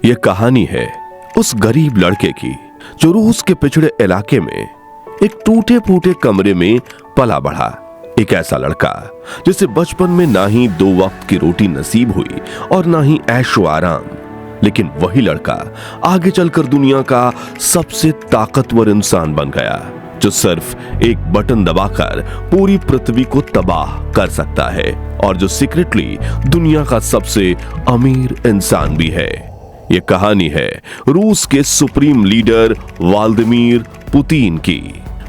ये कहानी है उस गरीब लड़के की जो रूस के पिछड़े इलाके में एक टूटे फूटे कमरे में पला बढ़ा। एक ऐसा लड़का जिसे बचपन में ना ही 2 वक्त की रोटी नसीब हुई और ना ही ऐशो आराम, लेकिन वही लड़का आगे चलकर दुनिया का सबसे ताकतवर इंसान बन गया जो सिर्फ एक बटन दबाकर पूरी पृथ्वी को तबाह कर सकता है और जो सीक्रेटली दुनिया का सबसे अमीर इंसान भी है। यह कहानी है रूस के सुप्रीम लीडर व्लादिमीर पुतिन की।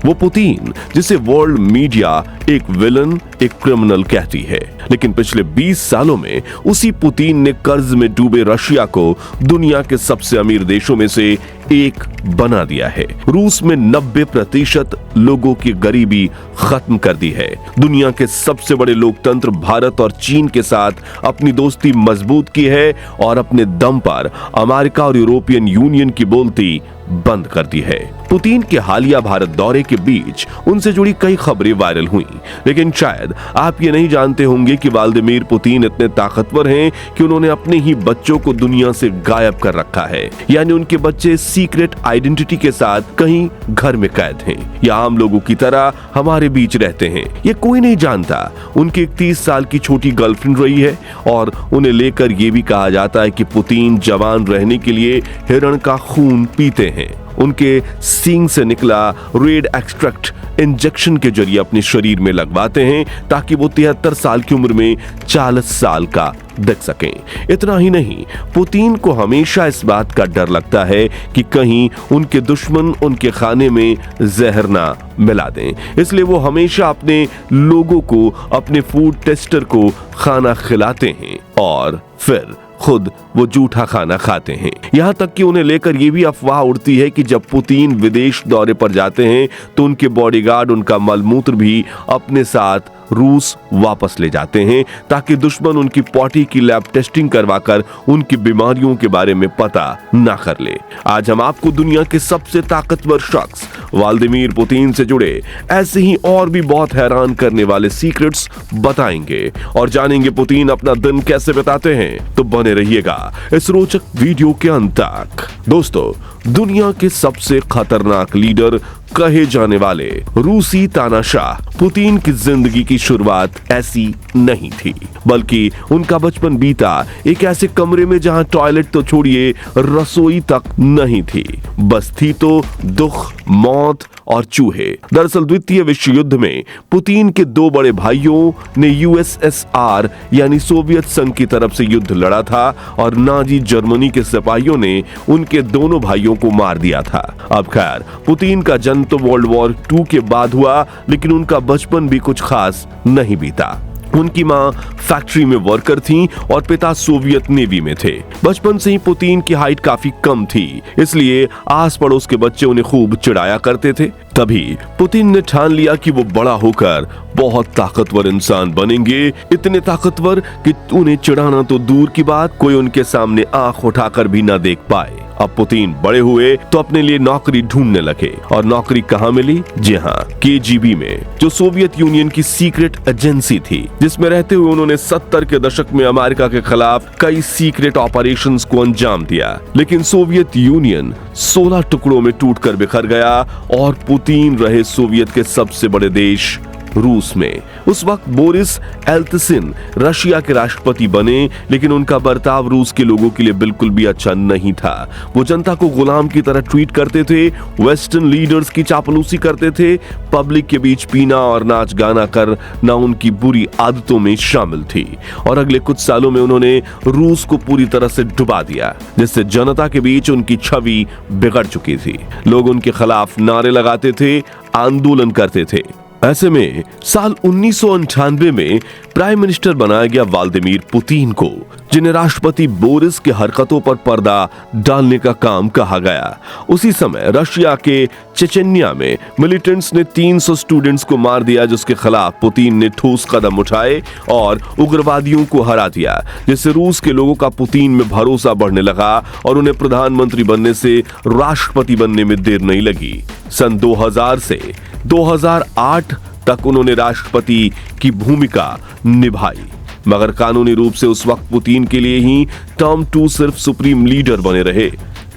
वो पुतिन जिसे वर्ल्ड मीडिया एक विलन, एक क्रिमिनल कहती है, लेकिन पिछले 20 सालों में उसी पुतिन ने कर्ज में डूबे रशिया को दुनिया के सबसे अमीर देशों में से एक बना दिया है। रूस में 90% लोगों की गरीबी खत्म कर दी है। दुनिया के सबसे बड़े लोकतंत्र भारत और चीन के साथ अपनी दोस्ती मजबूत की है और अपने दम पर अमेरिका और यूरोपियन यूनियन की बोलती बंद कर दी है। पुतिन के हालिया भारत दौरे के बीच उनसे जुड़ी कई खबरें वायरल हुई, लेकिन शायद आप ये नहीं जानते होंगे कि व्लादिमीर पुतिन इतने ताकतवर हैं कि उन्होंने अपने ही बच्चों को दुनिया से गायब कर रखा है। यानी उनके बच्चे सीक्रेट आइडेंटिटी के साथ कहीं घर में कैद हैं या आम लोगों की तरह हमारे बीच रहते हैं। ये कोई नहीं जानता। उनकी 30 साल की छोटी गर्लफ्रेंड रही है और उन्हें लेकर ये भी कहा जाता है कि पुतिन जवान रहने के लिए हिरण का खून पीते हैं। उनके सींग से निकला रेड एक्सट्रैक्ट इंजेक्शन के जरिए अपने शरीर में लगवाते हैं ताकि वो 73 साल की उम्र में 40 साल का दिख सकें। इतना ही नहीं, पुतिन को हमेशा इस बात का डर लगता है कि कहीं उनके दुश्मन उनके खाने में जहर ना मिला दें, इसलिए वो हमेशा अपने लोगों को, अपने फूड टेस्टर को खाना खिलाते हैं और फिर खुद वो जूठा खाना खाते हैं। यहाँ तक कि उन्हें लेकर ये भी अफवाह उड़ती है कि जब पुतिन विदेश दौरे पर जाते हैं तो उनके बॉडीगार्ड उनका मलमूत्र भी अपने साथ रूस वापस ले जाते हैं ताकि दुश्मन उनकी पॉटी की लैब टेस्टिंग करवाकर उनकी बीमारियों के बारे में पता ना कर ले। आज हम आपको दुनिया के सबसे ताकतवर शख्स व्लादिमीर पुतिन से जुड़े ऐसे ही और भी बहुत हैरान करने वाले सीक्रेट्स बताएंगे और जानेंगे पुतिन अपना दिन कैसे बिताते हैं। तो बने रहिएगा इस रोचक वीडियो के अंत तक। दोस्तों, दुनिया के सबसे खतरनाक लीडर कहे जाने वाले रूसी तानाशाह पुतिन की जिंदगी की शुरुआत ऐसी नहीं थी, बल्कि उनका बचपन बीता एक ऐसे कमरे में जहां टॉयलेट तो छोड़िए रसोई तक नहीं थी, बस थी तो दुख, मौत और चूहे। दरअसल द्वितीय विश्व युद्ध में पुतिन के 2 बड़े भाइयों ने यूएसएसआर यानी सोवियत संघ की तरफ से युद्ध लड़ा था और नाजी जर्मनी के सिपाहियों ने उनके दोनों भाइयों को मार दिया था। अब खैर, पुतिन का जन्म तो वर्ल्ड वॉर 2 के बाद हुआ, लेकिन उनका बचपन भी कुछ खास नहीं बीता। उनकी मां फैक्ट्री में वर्कर थीं और पिता सोवियत नेवी में थे। बचपन से ही पुतिन की हाइट काफी कम थी, इसलिए आस पड़ोस के बच्चे उन्हें खूब चिढ़ाया करते थे। तभी पुतिन ने ठान लिया कि वो बड़ा होकर बहुत ताकतवर इंसान बनेंगे, इतने ताकतवर कि उन्हें चिढ़ाना तो दूर की बात, कोई उनके सामने आंख उठाकर भी ना देख पाए। अब पुतिन बड़े हुए तो अपने लिए नौकरी ढूंढने लगे और नौकरी कहाँ मिली? जी हाँ, केजीबी में, जो सोवियत यूनियन की सीक्रेट एजेंसी थी, जिसमें रहते हुए उन्होंने 70 के दशक में अमेरिका के खिलाफ कई सीक्रेट ऑपरेशंस को अंजाम दिया। लेकिन सोवियत यूनियन 16 टुकड़ों में टूटकर बिखर गया और पुतिन रहे सोवियत के सबसे बड़े देश रूस में। उस वक्त बोरिस एल्त्सिन रशिया के राष्ट्रपति बने, लेकिन उनका बर्ताव रूस के लोगों के लिए बिल्कुल भी अच्छा नहीं था। वो जनता को गुलाम की तरह ट्रीट करते थे, वेस्टर्न लीडर्स की चापलूसी करते थे, पब्लिक के बीच पीना और नाच गाना करना उनकी बुरी आदतों में शामिल थी और अगले कुछ सालों में उन्होंने रूस को पूरी तरह से डुबा दिया, जिससे जनता के बीच उनकी छवि बिगड़ चुकी थी। लोग उनके खिलाफ नारे लगाते थे, आंदोलन करते थे। ऐसे में साल 1998 में प्राइम मिनिस्टर बनाया गया व्लादिमीर पुतिन को, जिन्हें राष्ट्रपति बोरिस की हरकतों पर पर्दा डालने का काम कहा गया। उसी समय रशिया के चेचन्या में मिलिटेंट्स ने 300 स्टूडेंट्स को मार दिया, जिसके खिलाफ पुतिन ने ठोस कदम उठाए और उग्रवादियों को हरा दिया, जिससे रूस के लोगों का पुतिन में भरोसा बढ़ने लगा और उन्हें प्रधानमंत्री बनने से राष्ट्रपति बनने में देर नहीं लगी। सन 2000 से 2008 तक उन्होंने राष्ट्रपति की भूमिका निभाई। मगर कानूनी रूप से उस वक्त पुतिन के लिए ही टर्म 2 सिर्फ सुप्रीम लीडर बने रहे,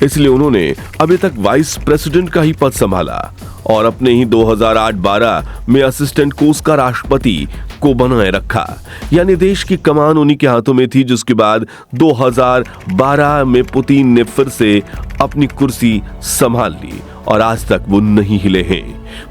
इसलिए उन्होंने अभी तक वाइस प्रेसिडेंट का ही पद संभाला और अपने ही 2008-12 में असिस्टेंट कोष का राष्ट्रपति को बनाए रखा। यानी देश की कमान उन्हीं के हाथों में थी, जिसके बाद 2012 में पुतिन ने फिर से अपनी कुर्सी संभाल ली और आज तक वो नहीं हिले हैं।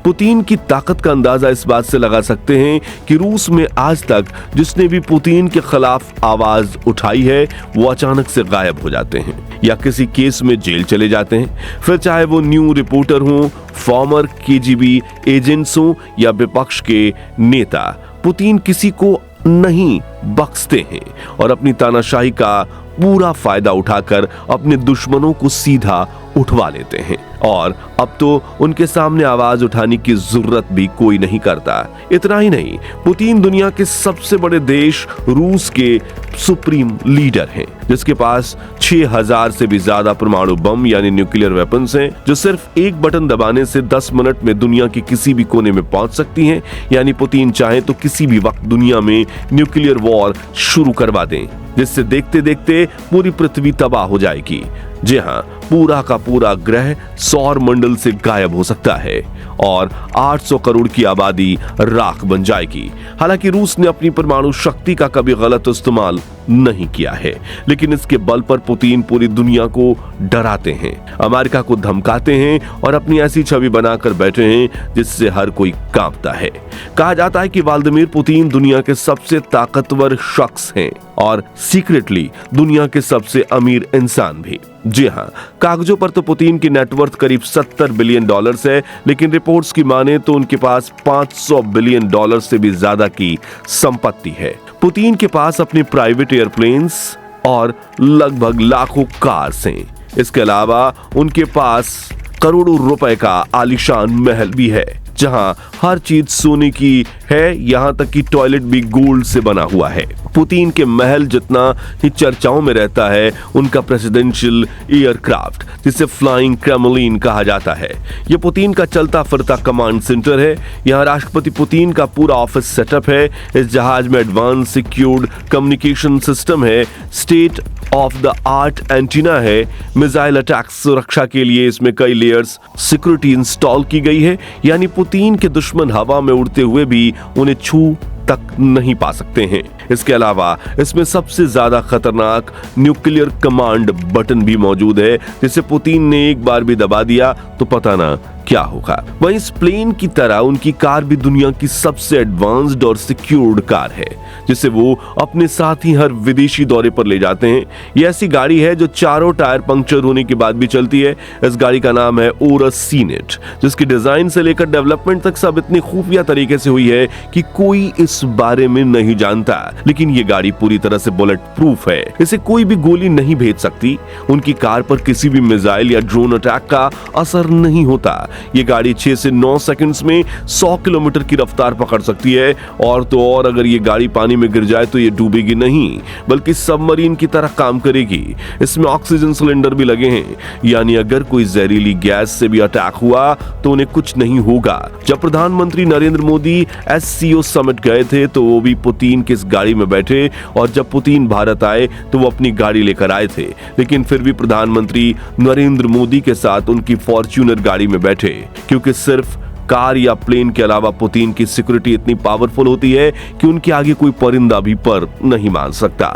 पुतिन की ताकत का अंदाजा इस बात से लगा सकते हैं कि रूस में आज तक जिसने भी पुतिन के खिलाफ आवाज उठाई है वो अचानक से गायब हो जाते हैं या किसी केस में जेल चले जाते हैं। फिर चाहे वो न्यू रिपोर्टर हो, फॉर्मर केजीबी एजेंट्स हो या विपक्ष के नेता, पुतिन किसी को नहीं बख्शते हैं और अपनी तानाशाही का पूरा फायदा उठाकर अपने दुश्मनों को सीधा उठवा लेते हैं और अब तो उनके सामने आवाज उठाने की जरूरत भी कोई नहीं करता। इतना ही नहीं, पुतिन दुनिया के सबसे बड़े देश रूस के सुप्रीम लीडर हैं, जिसके पास 6000 से भी ज्यादा परमाणु बम यानी न्यूक्लियर वेपन्स हैं, जो सिर्फ एक बटन दबाने से 10 मिनट में दुनिया के किसी भी कोने में पहुंच सकती हैं। यानी पुतिन चाहे तो किसी भी वक्त दुनिया में न्यूक्लियर वॉर शुरू करवा दें, जिससे देखते देखते पूरी पृथ्वी तबाह हो जाएगी। जी हाँ, पूरा का पूरा ग्रह सौर मंडल से गायब हो सकता है और 800 करोड़ की आबादी राख बन जाएगी। हालांकि रूस ने अपनी परमाणु शक्ति का कभी गलत इस्तेमाल नहीं किया है, लेकिन इसके बल पर पुतिन पूरी दुनिया को डराते हैं, अमेरिका को धमकाते हैं और अपनी ऐसी छवि बनाकर बैठे हैं जिससे हर कोई कांपता है। कहा जाता है कि व्लादिमीर पुतिन दुनिया के सबसे ताकतवर शख्स हैं और सीक्रेटली दुनिया के सबसे अमीर इंसान भी। जी हाँ, कागजों पर तो पुतिन की नेटवर्थ करीब $70 बिलियन है, लेकिन रिपोर्ट्स की माने तो उनके पास $500 बिलियन से भी ज्यादा की संपत्ति है। पुतिन के पास अपने प्राइवेट एयरप्लेन्स और लगभग लाखों कार्स हैं। इसके अलावा उनके पास करोड़ों रुपए का आलीशान महल भी है, जहां हर चीज सोने की है, यहां तक कि टॉयलेट भी गोल्ड से बना हुआ है। पुतिन के महल जितना ही चर्चाओं में रहता है उनका प्रेसिडेंशियल एयरक्राफ्ट, जिसे फ्लाइंग क्रेमलिन कहा जाता है। यह पुतिन का चलता फिरता कमांड सेंटर है। यहां राष्ट्रपति पुतिन का पूरा ऑफिस सेटअप है। इस जहाज में एडवांस सिक्योर्ड कम्युनिकेशन सिस्टम है, state of the art antenna है, मिसाइल अटैक सुरक्षा के लिए इसमें कई लेयर्स सिक्योरिटी इंस्टॉल की गई है। यानी पुतिन के दुश्मन हवा में उड़ते हुए भी उन्हें छू तक नहीं पा सकते हैं। इसके अलावा इसमें सबसे ज्यादा खतरनाक न्यूक्लियर कमांड बटन भी मौजूद है, जिसे पुतिन ने एक बार भी दबा दिया तो पता ना क्या होगा। वहीं इस प्लेन की तरह उनकी कार भी दुनिया की सबसे एडवांस्ड और सिक्योर्ड कार है, जिसे वो अपने साथ ही हर विदेशी दौरे पर ले जाते हैं। ये ऐसी गाड़ी है जो चारों टायर पंक्चर होने के बाद भी चलती है। इस गाड़ी का नाम है ओरस सीनेट, जिसकी डिजाइन से लेकर डेवलपमेंट तक सब इतनी खुफिया तरीके से हुई है कि कोई इस बारे में नहीं जानता। लेकिन ये गाड़ी पूरी तरह से बुलेट प्रूफ है, इसे कोई भी गोली नहीं भेज सकती। उनकी कार पर किसी भी मिसाइल या ड्रोन अटैक का असर नहीं होता। ये गाड़ी 6 से 9 सेकंड्स में 100 किलोमीटर की रफ्तार पकड़ सकती है। और तो और अगर ये गाड़ी पानी में गिर जाए तो ये डूबेगी नहीं, बल्कि सबमरीन की तरह काम करेगी। इसमें ऑक्सीजन सिलेंडर भी लगे हैं, यानी अगर कोई जहरीली गैस से भी अटैक हुआ तो उन्हें कुछ नहीं होगा। जब प्रधानमंत्री नरेंद्र मोदी SCO समिट गए थे तो वो भी पुतिन की इस गाड़ी में बैठे, और जब पुतिन भारत आए तो वो अपनी गाड़ी लेकर आए थे, लेकिन फिर भी प्रधानमंत्री नरेंद्र मोदी के साथ उनकी फॉर्च्यूनर गाड़ी में बैठे, क्योंकि सिर्फ कार या प्लेन के अलावा पुतिन की सिक्योरिटी इतनी पावरफुल होती है कि उनके आगे कोई परिंदा भी पर नहीं मान सकता।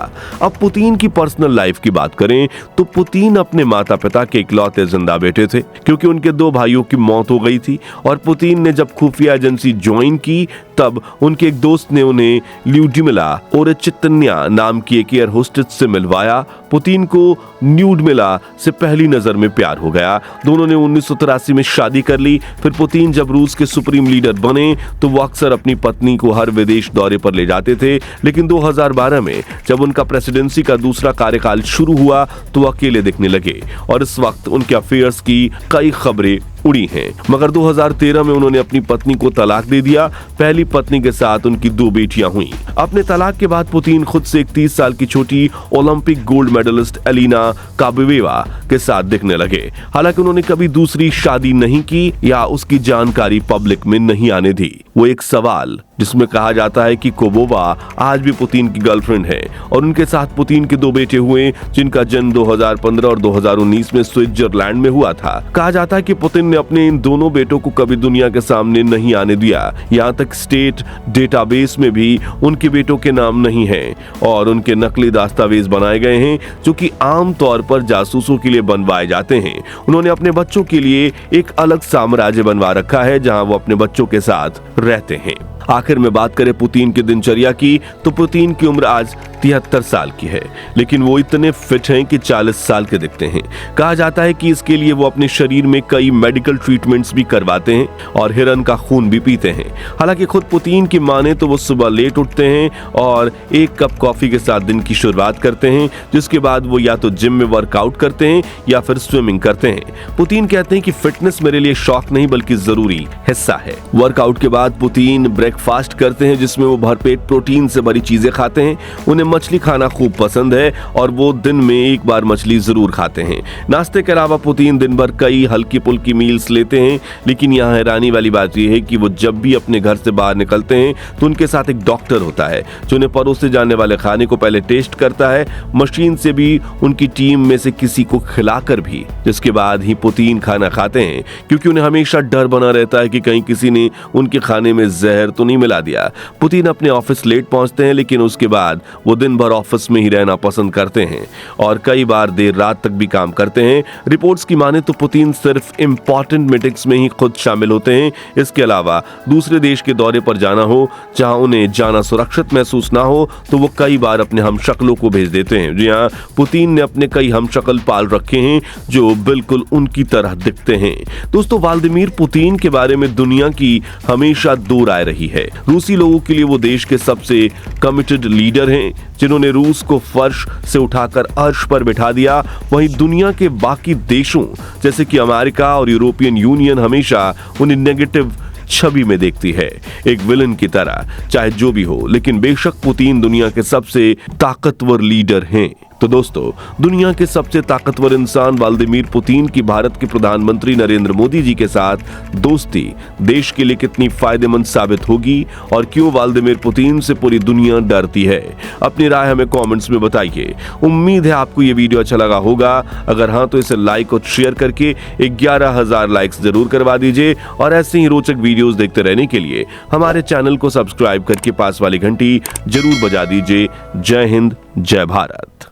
अब पुतिन की पर्सनल लाइफ की बात करें तो पुतिन अपने माता पिता के इकलौते जिंदा बेटे थे, क्योंकि उनके 2 भाइयों की मौत हो गई थी। और पुतिन ने जब खुफिया एजेंसी ज्वाइन की तब उनके एक दोस्त ने उन्हें ल्यूडिमिला ओरेचितन्या नाम की एक एयर होस्टेस से मिलवाया। पुतिन को ल्यूडिमिला से पहली नजर में प्यार हो गया। दोनों ने 1983 में शादी कर ली। फिर पुतिन जब रूस के सुप्रीम लीडर बने तो वो अक्सर अपनी पत्नी को हर विदेश दौरे पर ले जाते थे, लेकिन 2012 में जब उनका प्रेसिडेंसी का दूसरा कार्यकाल शुरू हुआ तो वो अकेले दिखने लगे और इस वक्त उनके अफेयर्स की कई खबरें उड़ी हैं। मगर 2013 में उन्होंने अपनी पत्नी को तलाक दे दिया। पहली पत्नी के साथ उनकी 2 बेटियां हुई। अपने तलाक के बाद पुतिन खुद से एक 30 साल की छोटी ओलंपिक गोल्ड मेडलिस्ट एलिना काबेवेवा के साथ दिखने लगे। हालांकि उन्होंने कभी दूसरी शादी नहीं की या उसकी जानकारी पब्लिक में नहीं आने दी। वो एक सवाल जिसमें कहा जाता है कि कोबोवा आज भी पुतिन की गर्लफ्रेंड है और उनके साथ पुतिन के 2 बेटे हुए, जिनका जन्म 2015 और 2019 में स्विट्जरलैंड में हुआ था। कहा जाता है कि पुतिन ने अपने इन दोनों बेटों को कभी दुनिया के सामने नहीं आने दिया। यहाँ तक स्टेट डेटाबेस में भी उनके बेटों के नाम नहीं है और उनके नकली दस्तावेज बनाए गए हैं, जो कि आम तौर पर जासूसों के लिए बनवाए जाते हैं। उन्होंने अपने बच्चों के लिए एक अलग साम्राज्य बनवा रखा है, जहां वो अपने बच्चों के साथ रहते हैं। आखिर में बात करें पुतिन की दिनचर्या की, तो पुतिन की उम्र आज 73 साल की है, लेकिन वो इतने फिट हैं कि 40 साल के दिखते हैं। कहा जाता है कि इसके लिए वो अपने शरीर में कई मेडिकल ट्रीटमेंट्स भी करवाते हैं और हिरन का खून भी पीते हैं। हालांकि खुद पुतिन की माने तो वो सुबह लेट उठते हैं और 1 कप कॉफी के साथ दिन की शुरुआत करते हैं, जिसके बाद वो या तो जिम में वर्कआउट करते हैं या फिर स्विमिंग करते हैं। पुतिन कहते हैं कि फिटनेस मेरे लिए शौक नहीं बल्कि जरूरी हिस्सा है। वर्कआउट के बाद पुतिन ब्रेकफास्ट करते हैं, जिसमें वो भरपेट प्रोटीन से भरी चीजें खाते हैं। उन्हें मछली खाना खूब पसंद है और वो दिन में 1 बार मछली जरूर खाते हैं। नाश्ते के अलावा पुतिन दिन भर कई हल्की पुल्की मील्स लेते हैं, लेकिन यहाँ हैरानी वाली बात यह है कि वो जब भी अपने घर से बाहर निकलते हैं तो उनके साथ एक डॉक्टर होता है, जो उन्हें परोसे जाने वाले खाने को पहले टेस्ट करता है, मशीन से भी उनकी टीम में से किसी को खिलाकर भी, जिसके बाद ही पुतिन खाना खाते हैं, क्योंकि उन्हें हमेशा डर बना रहता है कि कहीं किसी ने उनके खाने में जहर तो नहीं मिला दिया। पुतिन अपने ऑफिस लेट पहुंचते हैं, लेकिन उसके बाद वो दिन भर ऑफिस में ही रहना पसंद करते हैं और कई बार देर रात तक भी काम करते हैं। रिपोर्ट्स की माने तो पुतिन सिर्फ इंपॉर्टेंट मीटिंग्स में ही खुद शामिल होते हैं। इसके अलावा दूसरे देश के दौरे पर जाना हो, जहां उन्हें जाना सुरक्षित महसूस ना हो, तो वो कई बार अपने हमशक्लों को भेज देते हैं। जी हाँ, पुतिन ने अपने कई हमशक्ल पाल रखे हैं जो बिल्कुल उनकी तरह दिखते हैं। दोस्तों, व्लादिमीर पुतिन के बारे में दुनिया की हमेशा 2 राय रही है। रूसी लोगों के लिए वो देश के सबसे कमिटेड लीडर हैं, जिन्होंने रूस को फर्श से उठाकर अर्श पर बिठा दिया। वहीं दुनिया के बाकी देशों जैसे कि अमेरिका और यूरोपियन यूनियन हमेशा उन्हें नेगेटिव छवि में देखती है, एक विलन की तरह। चाहे जो भी हो, लेकिन बेशक पुतिन दुनिया के सबसे ताकतवर लीडर हैं। तो दोस्तों, दुनिया के सबसे ताकतवर इंसान व्लादिमीर पुतिन की भारत के प्रधानमंत्री नरेंद्र मोदी जी के साथ दोस्ती देश के लिए कितनी फायदेमंद साबित होगी और क्यों व्लादिमीर पुतिन से पूरी दुनिया डरती है? अपनी राय हमें कमेंट्स में बताइए। उम्मीद है आपको ये वीडियो अच्छा लगा होगा। अगर हाँ, तो इसे लाइक और शेयर करके 11,000 लाइक्स जरूर करवा दीजिए और ऐसे ही रोचक वीडियोस देखते रहने के लिए हमारे चैनल को सब्सक्राइब करके पास वाली घंटी जरूर बजा दीजिए। जय हिंद, जय भारत।